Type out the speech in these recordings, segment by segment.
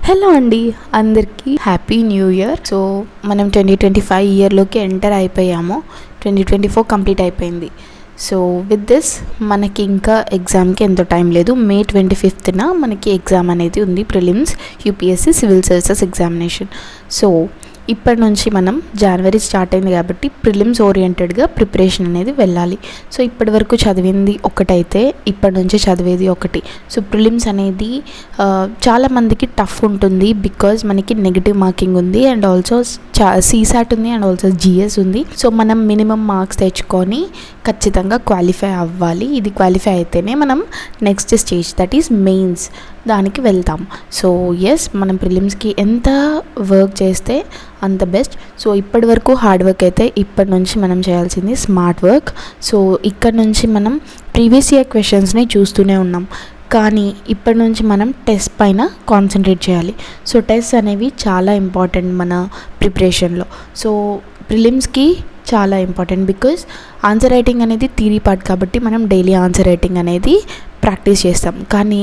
Hello అండి, అందరికీ happy new year. So మనం 2025 ఇయర్లోకి ఎంటర్ అయిపోయాము. 2024 కంప్లీట్ అయిపోయింది. సో విత్ దిస్ మనకి ఇంకా ఎగ్జామ్కి ఎంతో టైం లేదు. మే 25న మనకి ఎగ్జామ్ అనేది ఉంది, prelims UPSC civil services examination. So ఇప్పటి నుంచి మనం జనవరి స్టార్ట్ అయింది కాబట్టి ప్రిలిమ్స్ ఓరియంటెడ్గా ప్రిపరేషన్ అనేది వెళ్ళాలి. సో ఇప్పటి వరకు చదివింది ఒకటైతే ఇప్పటి నుంచి చదివేది ఒకటి. సో ప్రిలిమ్స్ అనేది చాలామందికి టఫ్ ఉంటుంది, బికాజ్ మనకి నెగిటివ్ మార్కింగ్ ఉంది అండ్ ఆల్సో సీసాట్ ఉంది అండ్ ఆల్సో జిఎస్ ఉంది. సో మనం మినిమం మార్క్స్ తెచ్చుకొని ఖచ్చితంగా క్వాలిఫై అవ్వాలి. ఇది క్వాలిఫై అయితేనే మనం next stage, that is mains, దానికి వెళ్తాం. సో ఎస్, మనం ప్రిలిమ్స్కి ఎంత వర్క్ చేస్తే అంత బెస్ట్. సో ఇప్పటి వరకు హార్డ్ వర్క్ అయితే ఇప్పటి నుంచి మనం చేయాల్సింది స్మార్ట్ వర్క్. సో ఇక్కడ నుంచి మనం ప్రీవియస్ ఇయర్ క్వశ్చన్స్ని చూస్తూనే ఉన్నాం, కానీ ఇప్పటి నుంచి మనం టెస్ట్ పైన కాన్సన్ట్రేట్ చేయాలి. సో టెస్ట్ అనేవి చాలా ఇంపార్టెంట్ మన ప్రిపరేషన్లో. సో ప్రిలిమ్స్కి చాలా ఇంపార్టెంట్, బికాజ్ ఆన్సర్ రైటింగ్ అనేది థియరీ పార్ట్ కాబట్టి మనం డైలీ ఆన్సర్ రైటింగ్ అనేది ప్రాక్టీస్ చేస్తాం. కానీ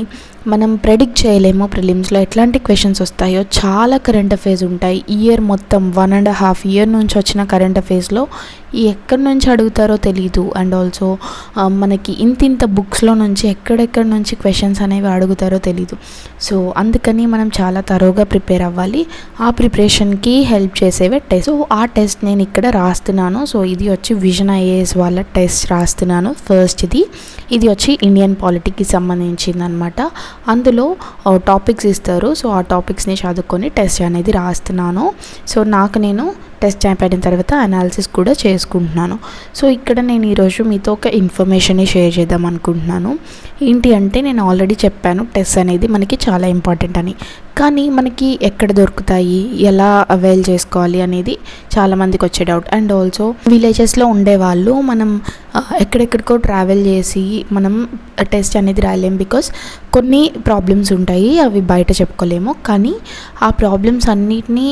మనం ప్రెడిక్ట్ చేయలేము ప్రిలిమ్స్లో ఎట్లాంటి క్వశ్చన్స్ వస్తాయో. చాలా కరెంట్ అఫైర్స్ ఉంటాయి. ఇయర్ మొత్తం 1.5 ఇయర్ నుంచి వచ్చిన కరెంట్ అఫైర్స్లో ఎక్కడి నుంచి అడుగుతారో తెలీదు. అండ్ ఆల్సో మనకి ఇంత బుక్స్లో నుంచి ఎక్కడెక్కడి నుంచి క్వశ్చన్స్ అనేవి అడుగుతారో తెలీదు. సో అందుకని మనం చాలా తరోగా ప్రిపేర్ అవ్వాలి. ఆ ప్రిపరేషన్కి హెల్ప్ చేసేవే టెస్ట్. సో ఆ టెస్ట్ నేను ఇక్కడ రాస్తున్నాను. సో ఇది వచ్చి విజన్ ఐఏఎస్ వాళ్ళ టెస్ట్ రాస్తున్నాను. ఫస్ట్ ఇది వచ్చి ఇండియన్ పాలిటీకి సంబంధించింది అనమాట. అందులో టాపిక్స్ ఇస్తారు. సో ఆ టాపిక్స్ని చదువుకొని టెస్ట్ అనేది రాస్తున్నాను. సో నేను టెస్ట్ అయిపోయిన తర్వాత అనాలిసిస్ కూడా చేసుకుంటున్నాను. సో ఇక్కడ నేను ఈరోజు మీతో ఒక ఇన్ఫర్మేషన్ని షేర్ చేద్దాం అనుకుంటున్నాను. ఏంటి అంటే, నేను ఆల్రెడీ చెప్పాను టెస్ట్ అనేది మనకి చాలా ఇంపార్టెంట్ అని, కానీ మనకి ఎక్కడ దొరుకుతాయి, ఎలా అవైల్ చేసుకోవాలి అనేది చాలామందికి వచ్చే డౌట్. అండ్ ఆల్సో విలేజెస్లో ఉండేవాళ్ళు మనం ఎక్కడెక్కడికో ట్రావెల్ చేసి మనం టెస్ట్ అనేది రాయలేము, బికాస్ కొన్ని ప్రాబ్లమ్స్ ఉంటాయి, అవి బయట చెప్పుకోలేము. కానీ ఆ ప్రాబ్లమ్స్ అన్నిటినీ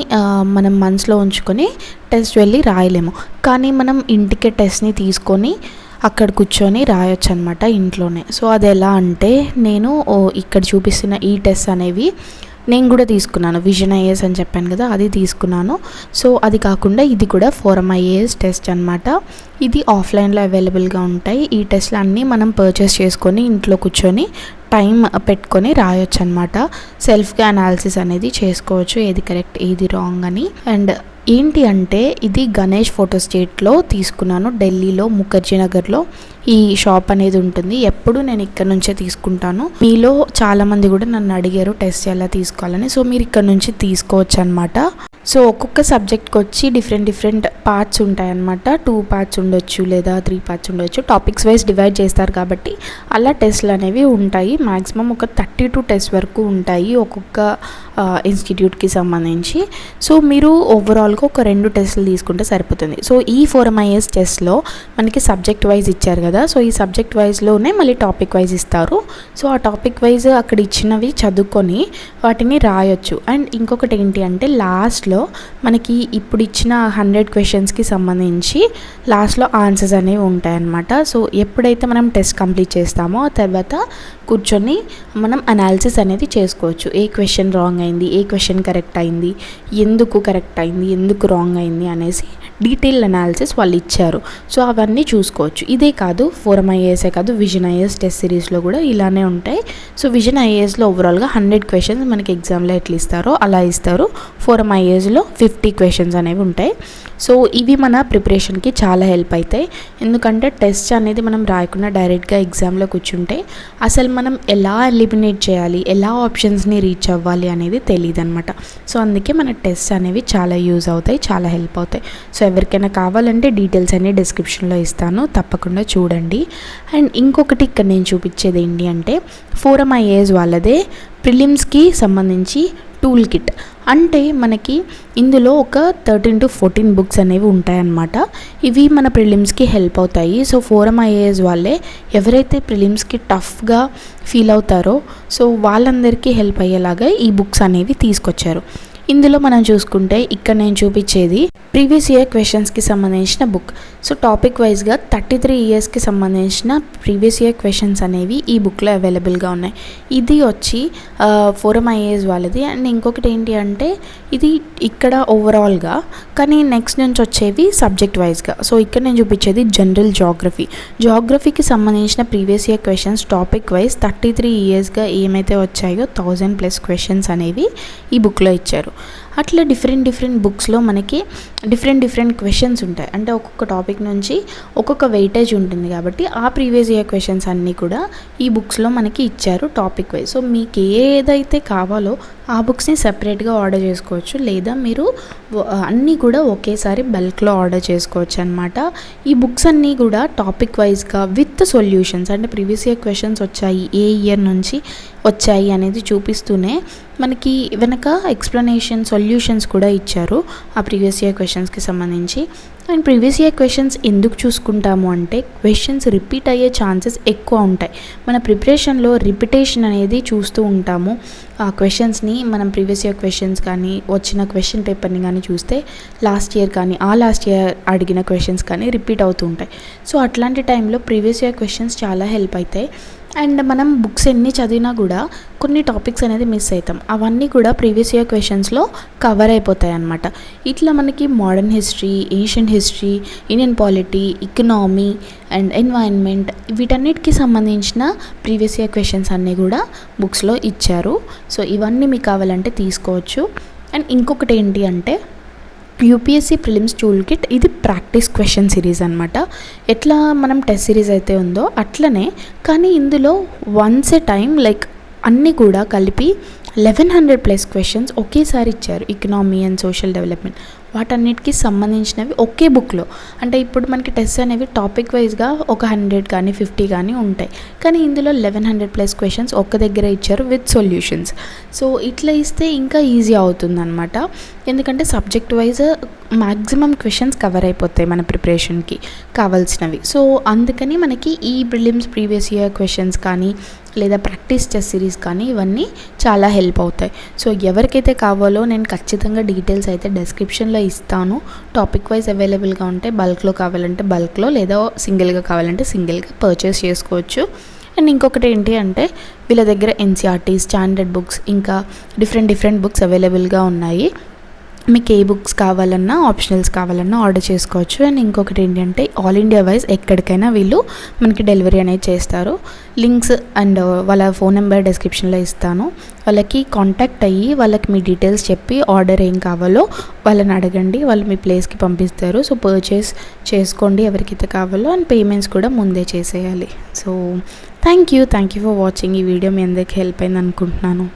మనం మనసులో ఉంచుకొని టెస్ట్ వెళ్ళి రాయలేము. కానీ మనం ఇంటికే టెస్ట్ని తీసుకొని అక్కడ కూర్చొని రాయొచ్చు అనమాట ఇంట్లోనే. సో అది ఎలా అంటే, నేను ఇక్కడ చూపిస్తున్న ఈ టెస్ట్ అనేవి నేను కూడా తీసుకున్నాను. విజన్ ఐఏఎస్ అని చెప్పాను కదా, అది తీసుకున్నాను. సో అది కాకుండా ఇది కూడా ఫోరం ఐఏఎస్ టెస్ట్ అనమాట. ఇది ఆఫ్లైన్లో అవైలబుల్గా ఉంటాయి. ఈ టెస్ట్లు అన్నీ మనం పర్చేస్ చేసుకొని ఇంట్లో కూర్చొని టైం పెట్టుకొని రాయొచ్చు అనమాట. సెల్ఫ్గా అనాలిసిస్ అనేది చేసుకోవచ్చు, ఏది కరెక్ట్ ఏది రాంగ్ అని. అండ్ ఏంటి అంటే, ఇది గణేష్ ఫోటో స్టేట్లో తీసుకున్నాను, ఢిల్లీలో ముఖర్జీ నగర్లో ఈ షాప్ అనేది ఉంటుంది. ఎప్పుడు నేను ఇక్కడ నుంచే తీసుకుంటాను. మీలో చాలామంది కూడా నన్ను అడిగారు టెస్ట్ ఎలా తీసుకోవాలని. సో మీరు ఇక్కడ నుంచి తీసుకోవచ్చు అనమాట. సో ఒక్కొక్క సబ్జెక్ట్కి వచ్చి డిఫరెంట్ పార్ట్స్ ఉంటాయి అన్నమాట. 2 పార్ట్స్ ఉండొచ్చు లేదా 3 పార్ట్స్ ఉండొచ్చు. టాపిక్స్ వైజ్ డివైడ్ చేస్తారు కాబట్టి అలా టెస్ట్లు అనేవి ఉంటాయి. మ్యాక్సిమం ఒక 32 టెస్ట్ వరకు ఉంటాయి ఒక్కొక్క ఇన్స్టిట్యూట్కి సంబంధించి. సో మీరు ఓవరాల్గా ఒక 2 టెస్టులు తీసుకుంటే సరిపోతుంది. సో ఈ ఫోరం ఐఏఎస్ టెస్ట్లో మనకి సబ్జెక్ట్ వైజ్ ఇచ్చారు కదా, సో ఈ సబ్జెక్ట్ వైజ్లోనే మళ్ళీ టాపిక్ వైజ్ ఇస్తారు. సో ఆ టాపిక్ వైజ్ అక్కడ ఇచ్చినవి చదువుకొని వాటిని రాయొచ్చు. అండ్ ఇంకొకటి ఏంటి అంటే, లాస్ట్లో మనకి ఇప్పుడు ఇచ్చిన 100 క్వశ్చన్స్కి సంబంధించి లాస్ట్లో ఆన్సర్స్ అనేవి ఉంటాయన్నమాట. సో ఎప్పుడైతే మనం టెస్ట్ కంప్లీట్ చేస్తామో ఆ తర్వాత కూర్చొని మనం అనాలిసిస్ అనేది చేసుకోవచ్చు. ఏ క్వశ్చన్ రాంగ్ అయింది, ఏ క్వశ్చన్ కరెక్ట్ అయింది, ఎందుకు కరెక్ట్ అయింది, ఎందుకు రాంగ్ అయింది అనేసి డీటెయిల్ అనాలిసిస్ వాళ్ళు ఇచ్చారు. సో అవన్నీ చూసుకోవచ్చు. ఇదే కాదు, ఫోరం ఐఏఎస్ఏ కాదు, విజన్ ఐఏఎస్ టెస్ట్ సిరీస్లో కూడా ఇలానే ఉంటాయి. సో విజన్ ఐఏఎస్లో ఓవరాల్గా 100 క్వశ్చన్స్ మనకి ఎగ్జామ్లో ఎట్లా ఇస్తారో అలా ఇస్తారు. ఫోరం ఐఏఎస్లో 50 క్వశ్చన్స్ అనేవి ఉంటాయి. సో ఇవి మన ప్రిపరేషన్కి చాలా హెల్ప్ అవుతాయి. ఎందుకంటే టెస్ట్ అనేది మనం రాయకుండా డైరెక్ట్గా ఎగ్జామ్లో కూర్చుంటే అసలు మనం ఎలా ఎలిమినేట్ చేయాలి, ఎలా ఆప్షన్స్ని రీచ్ అవ్వాలి అనేది తెలియదు అనమాట. సో అందుకే మన టెస్ట్ అనేవి చాలా యూజ్ అవుతాయి, చాలా హెల్ప్ అవుతాయి. సో ఎవరికైనా కావాలంటే డీటెయిల్స్ అన్ని డిస్క్రిప్షన్లో ఇస్తాను, తప్పకుండా చూడండి. అండ్ ఇంకొకటి ఇక్కడ నేను చూపించేది ఏంటి అంటే, ఫోరం ఐఏఎస్ వాళ్ళదే ప్రిలిమ్స్కి సంబంధించి టూల్ కిట్. అంటే మనకి ఇందులో ఒక 13 to 14 బుక్స్ అనేవి ఉంటాయన్నమాట. ఇవి మన ప్రిలిమ్స్కి హెల్ప్ అవుతాయి. సో ఫోరం ఐఏఎస్ వాళ్ళే ఎవరైతే ప్రిలిమ్స్కి టఫ్గా ఫీల్ అవుతారో సో వాళ్ళందరికీ హెల్ప్ అయ్యేలాగా ఈ బుక్స్ అనేవి తీసుకొచ్చారు. ఇందులో మనం చూసుకుంటే ఇక్కడ నేను చూపించేది ప్రీవియస్ ఇయర్ క్వశ్చన్స్కి సంబంధించిన బుక్. సో టాపిక్ వైజ్గా 33 ఇయర్స్కి సంబంధించిన ప్రీవియస్ ఇయర్ క్వశ్చన్స్ అనేవి ఈ బుక్లో అవైలబుల్గా ఉన్నాయి. ఇది వచ్చి ఫోరం ఐఏఎస్ వాళ్ళది. అండ్ ఇంకొకటి ఏంటి అంటే ఇది ఇక్కడ ఓవరాల్గా, కానీ నెక్స్ట్ నుంచి వచ్చేవి సబ్జెక్ట్ వైజ్గా. సో ఇక్కడ నేను చూపించేది జనరల్ జాగ్రఫీకి సంబంధించిన previous year questions topic wise 33 ఇయర్స్గా ఏమైతే వచ్చాయో 1000+ క్వశ్చన్స్ అనేవి ఈ బుక్లో ఇచ్చారు. అట్లా డిఫరెంట్ బుక్స్లో మనకి డిఫరెంట్ క్వశ్చన్స్ ఉంటాయి. అంటే ఒక్కొక్క టాపిక్ నుంచి ఒక్కొక్క వెయిటేజ్ ఉంటుంది కాబట్టి ఆ ప్రీవియస్ ఇయర్ క్వశ్చన్స్ అన్నీ కూడా ఈ బుక్స్లో మనకి ఇచ్చారు టాపిక్ వైజ్. సో మీకు ఏదైతే కావాలో ఆ బుక్స్ని సెపరేట్గా ఆర్డర్ చేసుకోవచ్చు, లేదా మీరు అన్నీ కూడా ఒకేసారి బల్క్లో ఆర్డర్ చేసుకోవచ్చు అనమాట. ఈ బుక్స్ అన్నీ కూడా టాపిక్ వైజ్గా విత్ సొల్యూషన్స్, అంటే ప్రీవియస్ ఇయర్ క్వశ్చన్స్ వచ్చాయి, ఏ ఇయర్ నుంచి వచ్చాయి అనేది చూపిస్తూనే మనకి వెనక ఎక్స్ప్లెనేషన్ సొల్యూషన్స్ కూడా ఇచ్చారు ఆ ప్రీవియస్ ఇయర్ క్వశ్చన్స్కి సంబంధించి. అండ్ ప్రీవియస్ ఇయర్ క్వశ్చన్స్ ఎందుకు చూసుకుంటాము అంటే క్వశ్చన్స్ రిపీట్ అయ్యే ఛాన్సెస్ ఎక్కువ ఉంటాయి. మన ప్రిపరేషన్లో రిపిటేషన్ అనేది చూస్తూ ఉంటాము. ఆ క్వశ్చన్స్ని మనం ప్రీవియస్ ఇయర్ క్వశ్చన్స్ కానీ వచ్చిన క్వశ్చన్ పేపర్ని కానీ చూస్తే లాస్ట్ ఇయర్ అడిగిన క్వశ్చన్స్ కానీ రిపీట్ అవుతూ ఉంటాయి. సో అట్లాంటి టైంలో ప్రీవియస్ ఇయర్ క్వశ్చన్స్ చాలా హెల్ప్ అవుతాయి. అండ్ మనం బుక్స్ ఎన్ని చదివినా కూడా కొన్ని టాపిక్స్ అనేది మిస్ అవుతాం. అవన్నీ కూడా ప్రీవియస్ ఇయర్ క్వశ్చన్స్లో కవర్ అయిపోతాయి అన్నమాట. ఇట్లా మనకి modern history, ancient history, Indian polity, economy and environment వీటన్నిటికి సంబంధించిన ప్రీవియస్ ఇయర్ క్వశ్చన్స్ అన్నీ కూడా బుక్స్లో ఇచ్చారు. సో ఇవన్నీ మీకు కావాలంటే తీసుకోవచ్చు. అండ్ ఇంకొకటి ఏంటి అంటే యూపీఎస్సీ ప్రిలిమ్స్ టూల్ కిట్, ఇది ప్రాక్టీస్ క్వశ్చన్ సిరీస్ అనమాట. ఎట్లా మనం టెస్ట్ సిరీస్ అయితే ఉందో అట్లనే, కానీ ఇందులో వన్స్ ఎ టైం లైక్ అన్నీ కూడా కలిపి 1100+ క్వశ్చన్స్ ఒకేసారి ఇచ్చారు. ఎకనామీ అండ్ సోషల్ డెవలప్మెంట్ వాటన్నిటికీ సంబంధించినవి ఒకే బుక్లో. అంటే ఇప్పుడు మనకి టెస్ట్ అనేవి టాపిక్ వైజ్గా ఒక 100 కానీ 50 కానీ ఉంటాయి, కానీ ఇందులో 1100+ క్వశ్చన్స్ ఒక్క దగ్గర ఇచ్చారు విత్ సొల్యూషన్స్. సో ఇట్లా ఇస్తే ఇంకా ఈజీ అవుతుందన్నమాట. ఎందుకంటే subject wise maximum questions cover అయిపోతాయి మన ప్రిపరేషన్కి కావాల్సినవి. సో అందుకని మనకి ఈ ప్రిలిమ్స్ ప్రీవియస్ ఇయర్ క్వశ్చన్స్ కానీ లేదా ప్రాక్టీస్ టెస్ట్ సిరీస్ కానీ ఇవన్నీ చాలా హెల్ప్ అవుతాయి. సో ఎవరికైతే కావాలో నేను ఖచ్చితంగా డీటెయిల్స్ అయితే డిస్క్రిప్షన్లో ఇస్తాను. టాపిక్ వైజ్ అవైలబుల్గా ఉంటే బల్క్లో కావాలంటే బల్క్లో, లేదా సింగిల్గా కావాలంటే సింగిల్గా పర్చేస్ చేసుకోవచ్చు. అండ్ ఇంకొకటి ఏంటి అంటే వీళ్ళ దగ్గర ఎన్సీఆర్టీ, స్టాండర్డ్ బుక్స్, ఇంకా డిఫరెంట్ బుక్స్ అవైలబుల్గా ఉన్నాయి. మీకు ఏ బుక్స్ కావాలన్నా ఆప్షనల్స్ కావాలన్నా ఆర్డర్ చేసుకోవచ్చు. అండ్ ఇంకొకటి ఏంటంటే ఆల్ ఇండియా వైజ్ ఎక్కడికైనా వీళ్ళు మనకి డెలివరీ అనేది చేస్తారు. లింక్స్ అండ్ వాళ్ళ ఫోన్ నెంబర్ డిస్క్రిప్షన్లో ఇస్తాను. వాళ్ళకి కాంటాక్ట్ అయ్యి వాళ్ళకి మీ డీటెయిల్స్ చెప్పి ఆర్డర్ ఏం కావాలో వాళ్ళని అడగండి, వాళ్ళు మీ ప్లేస్కి పంపిస్తారు. సో పర్చేస్ చేసుకోండి ఎవరికైతే కావాలో. అండ్ పేమెంట్స్ కూడా ముందే చేసేయాలి. So thank you for watching. ఈ వీడియో మీ అందరికీ హెల్ప్ అయింది అనుకుంటున్నాను.